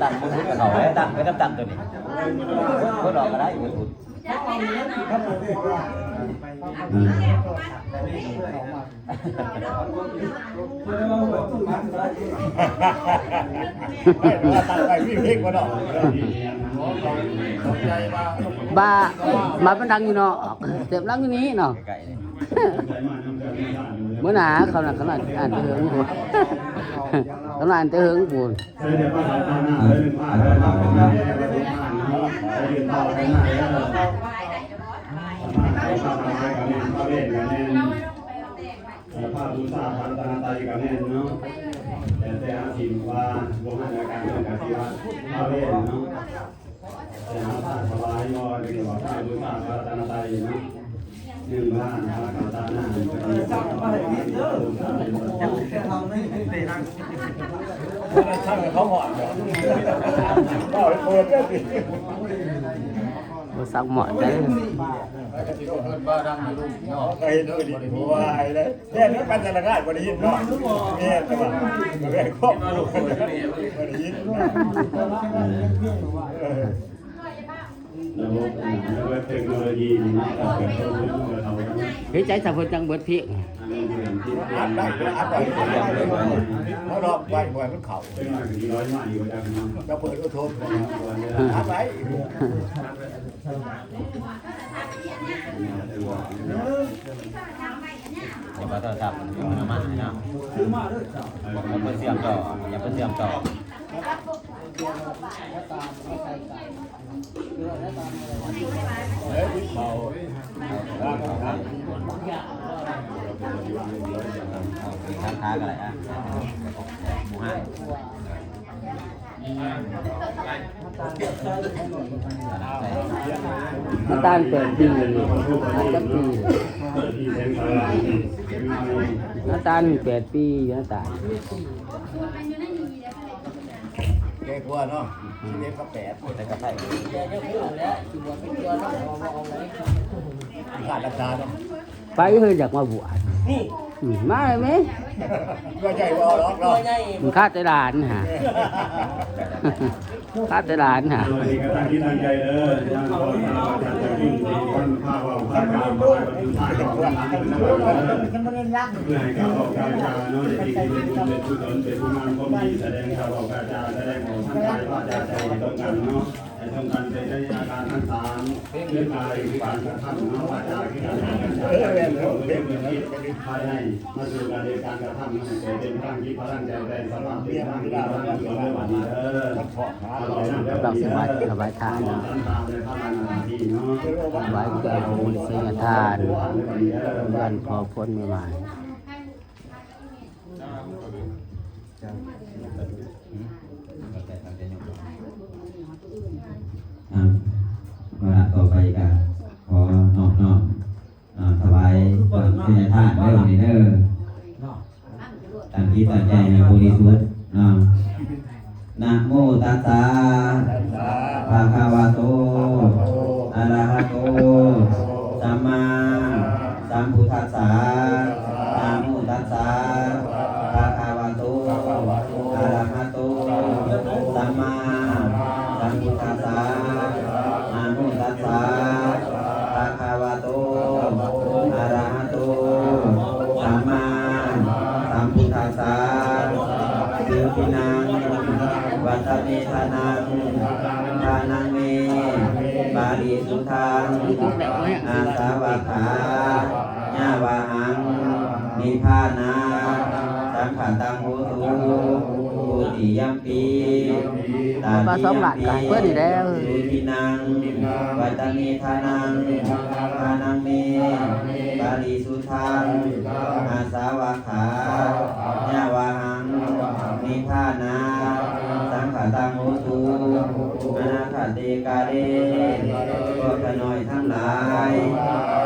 ตั้งบุญกับเขาแล้วตั้งไปน้ำตั้งตัวนี้ก็ดอกก็ได้บุญบ้ามาเป็นดังอยู่เนาะเจ็บดังอยู่นี้เนาะเมื่อหนาเขาหนักขนาดอ่านเตือนบุญขนาดอ่านเตือนบุญภาพดูสาพันธนาตายกันแน่เนาะแต่อาชีพว่าโรงงานการเงินกับที่ว่าภาพเล่นเนาะแต่หาภาพสบายย่อเรียกว่าภาพดูสาพันธนาตายเนาะ1 ล้านภาพตาหน้าช่างเขาหอดก็เปิดก็ติดสักหมอใจเคยดูดิบัวไอ้เลยเนี่ยนี่ปัญจนาการวันนี้เนาะเนี่ยแต่ว่าเรื่องครอบครัววันนี้ระบบเทคโนโลยีนี่ก็เกิดขึ้นเมื่อเรา เฮ้ยใจสะพนจังเบิดพี่อัดได้อัดได้เขารอบไว้ไว้มันเข่าจะเปิดก็โทษอัดไว้อย่าไปโทรศัพท์น้ำมันนะอย่าไปเสียมต่ออย่าไปเสียมต่อค้ากันอะไรอ่ะหมูห้าน้ำตาล8 ปีจักปีน้ำตาล8 ปีน้ำตาลแกกลัวเนาะเด็กก็8แต่กระไผ่ขาดราคาเนาะไปเฮ้ยอยากมาบวชมาเลยไหมก็ใจรอหรอกเนาะมึงฆ่าแต่หลานฮะฆ่าแต่หลานฮะตั้งที่ตั้งใจเลยย่างคนมาจัดจะยิ่งดีวันภาพว่าภาพการมาถ่ายกับคนนั้นเพื่อให้การออกการจาเนาะที่เป็นผู้สนเป็นผู้นำก็มีแสดงการออกการจาแสดงของท่านใจว่าจะใจตรงกันเนาะตรงกันเป็นอาการต่างๆเรื่องกายการกระทำเนาะว่าจาที่การกระทำเป็นเรื่องที่ภายในมาสู่การเรียนการกระทำให้เป็นร่างที่พลังใจแรงสามารถเรียนร่างที่ร่างที่เราวันนี้เราสบายสบายทานนะไว้เกิดบุญเสียทานวันขอพ้นใหม่เวลาต่อไปกันขอนอบน้อมถวายเสียทานไว้วันนี้เด้อตั้งที่ตั้งใจให้บริสุทธิ์นะโมตัสสะภะคะวะโตอะระหะโตสัมมาสัมพุทธัสสะนะโมตัสสะภะคะวะโตอะระหะโตสัมมาสัมพุทธัสสะนะโมตัสสะภะคะวะโตอะระหะโตสัมมาสัมพุทธัสสะสิทินังวัฏเมธานังทานังเมบาลีสุทังอาสาวะขาญาวาหังนิพพานาสังขตังโหตุปุติยัมปีตาติยัมปีสุทินังวัฏเมธานังทานังเมบาลีสุทังอาสาวะขาญาวาหังนิพพานาสังขตังโหตุอนาคเตกาเรก็ขน้อยทั้งหลาย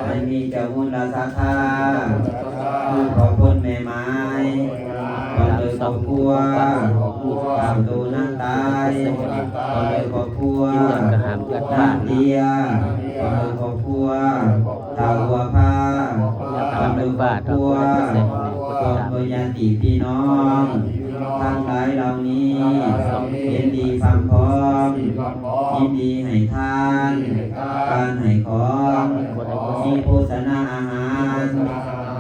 ไม่มีเจ้าบุญศรัทธาผู้ขอพ้นแม่ไม้ก็เลยขอบครัวตามตูนั่งตายก็เลยขอบครัวบ้านเดียก็เลยขอบครัวเต่าหัวผ้าก็เลยขอบครัวคนโดยญาติพี่น้องทั้งหลายเหล่านี้เห็นดีฟังพอ ยินดีให้ทานการให้ของมีโภชนาอาหาร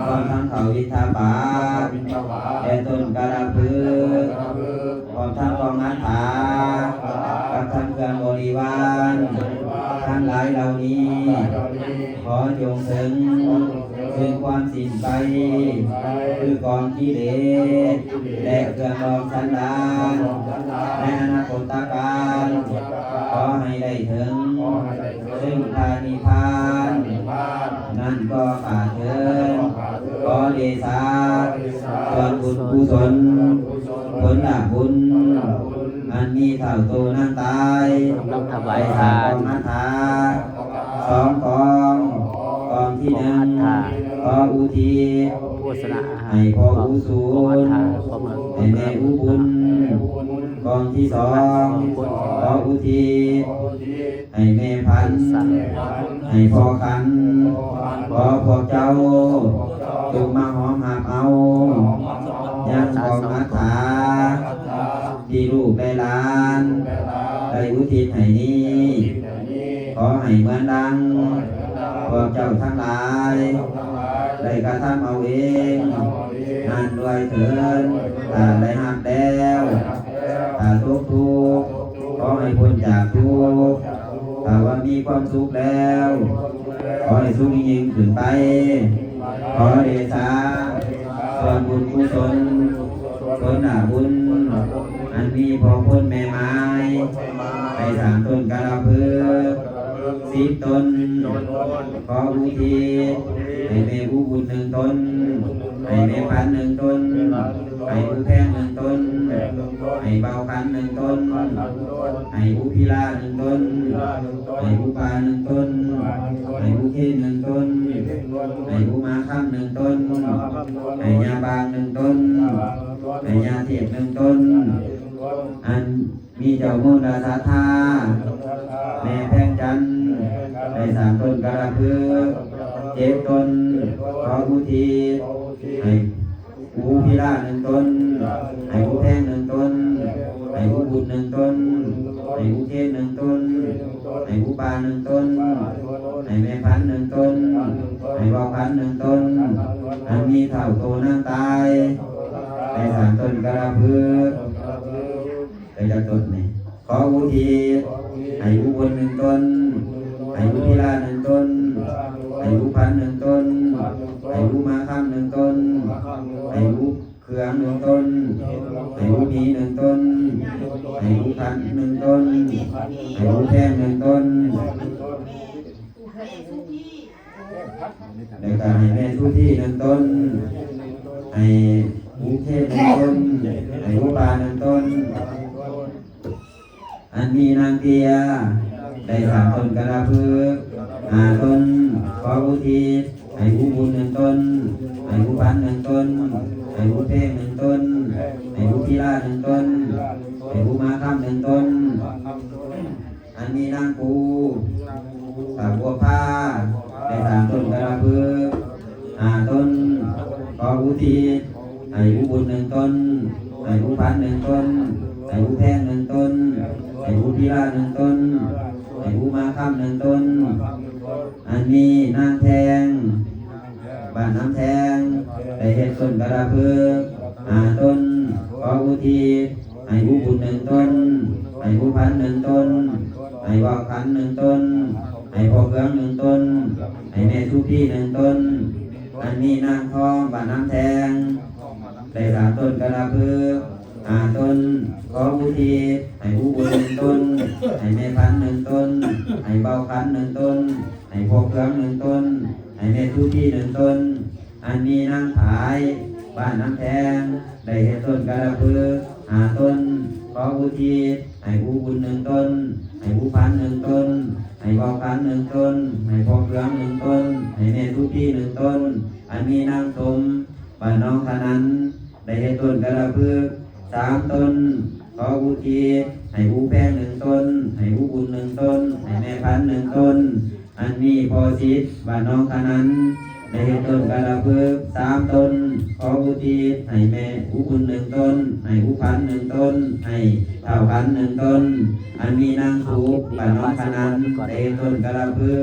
พร้อมทั้งเขาวิทาบาทแต่ต้นกระพือพร้อมทั้งกองอาถากับทั้งเครื่องบริวารทั้งหลายเหล่านี้ขอจงถึงความสิ้นไปคือกองกิเลสและเครื่องดองสันดานในอนาคตการขอให้ได้ถึงซึ่งพานิพพานนั่นก็ขาดเถิดขอเดชะส่วนบุญกุศลผลบุญอันมีเท่าโตนั่งตายถวายทาน กองอาถาสองกองที่หนึ่งขออุทิศ โภชนาอาหาร ให้พ่ออุสูรให้แม่อุบุญกองที่สองขออุทิศให้แม่พันให้พ่อขันขอพวกเจ้าจงมาหอมหับเอายังกองอาถาที่ลูกได้ล้านได้อุทิศให้นี้ขอให้เหมือนดังพวกเจ้าทั้งหลายได้กระทำเอาเองนั่นด้วยเถิดถ้าได้หักแล้วถ้าทุกข์ขอให้พ้นจากทุกข์ถ้าว่ามีความสุขแล้วขอให้สุขยิ่งขึ้นไปขอเดชะส่วนบุญกุศลผลบุญอันมีพ่อพ้นแม่ไม้ไปสามต้นกระพือ10 ต้นขออุทิศให้แม่อุบุญ1 ต้นให้แม่พัน1 ต้นให้อุแพง1 ต้นให้เบาคัน1 ต้นให้อุพิลา1 ต้นให้อุปา1 ต้นให้อุเค1 ต้นให้อุมาคัม1 ต้นให้ยาบาง1 ต้นให้ยาเทียบ1 ต้นอันมีเจ้ามูลศรัทธาแม่แพงจันทร์ได้3 ต้นกระพือ7 ต้นขออุทิศให้อุพิลา1 ต้นให้อุแพง1 ต้นให้อุบุญ1 ต้นให้อุเค1 ต้นให้อุปา1 ต้นให้แม่พัน1 ต้นให้เบาพัน1 ต้นอันมีเท่าโตนั่งตายได้3 ต้นกระพือได้จากต้นนี้ขออุทิศให้อุบุญ1 ต้นให้อุพิลา1 ต้นให้อุพัน1 ต้นให้อุมาคัม1 ต้นให้อุเครื่อง1 ต้นให้อุมี1 ต้นให้อุพัน1 ต้นให้อุแพง1 ต้นแล้วก็ให้แม่ทุที่1 ต้นให้อุเทศ1 ต้นให้อุปา1 ต้นอันมีนางเตียได้3 ต้นกระพือ5 ต้นขออุทิศให้อุบุญ1 ต้นให้อุพัน1 ต้นให้อุเพง1 ต้นให้อุพิลา1 ต้นให้อุมาคัม1 ต้นอันมีนางปูตาบัวผ้าได้3 ต้นกระพือ5 ต้นขออุทิศให้อุบุญ1 ต้นให้อุพัน1 ต้นให้อุแพง1 ต้นให้อุพิลา1 ต้นให้อุมาคัม1 ต้นอันนี้นางแทงบ้านน้ำแทงได้เฮ็ดต้นกระพือ5 ต้นขออุทิศให้อุบุญ1 ต้นให้อุพัน1 ต้นให้เบาคัน1 ต้นให้พ่อเครื่อง1 ต้นให้แม่ทุพี่1 ต้นอันนี้นางทองบ้านน้ำแทงได้3 ต้นกระพือ5 ต้นขออุทิศให้อุบุญ1 ต้นให้แม่พัน1 ต้นให้เบาคัน1 ต้นให้พ่อเครื่อง1 ต้นให้แม่ทุพี่1 ต้นอันนี้นางผายบ้านน้ำแทงได้เฮ็ดต้นกระพือ5 ต้นขออุทิศให้อุบุญ1 ต้นให้อุพัน1 ต้นให้เบาคัน1 ต้นให้พ่อเครื่อง1 ต้นให้แม่ทุพี่1 ต้นอันนี้นางสมบ้านน้องขนันได้เฮ็ดต้นกระพือ3 ต้นขออุทิศให้อุแพง1 ต้นให้อุบุญ1 ต้นให้แม่พัน1 ต้นอันนี้พอสิทธิ์บ้านน้องขนันได้เฮ็ดต้นกระพือ3 ต้น ขออุทิศให้แม่อุคุณหนึ่งต้นให้อุพันหนึ่งต้นให้เท่าพันหนึ่งต้นอันมีนางถูกป่าน้องพนันเตต้นกระพือ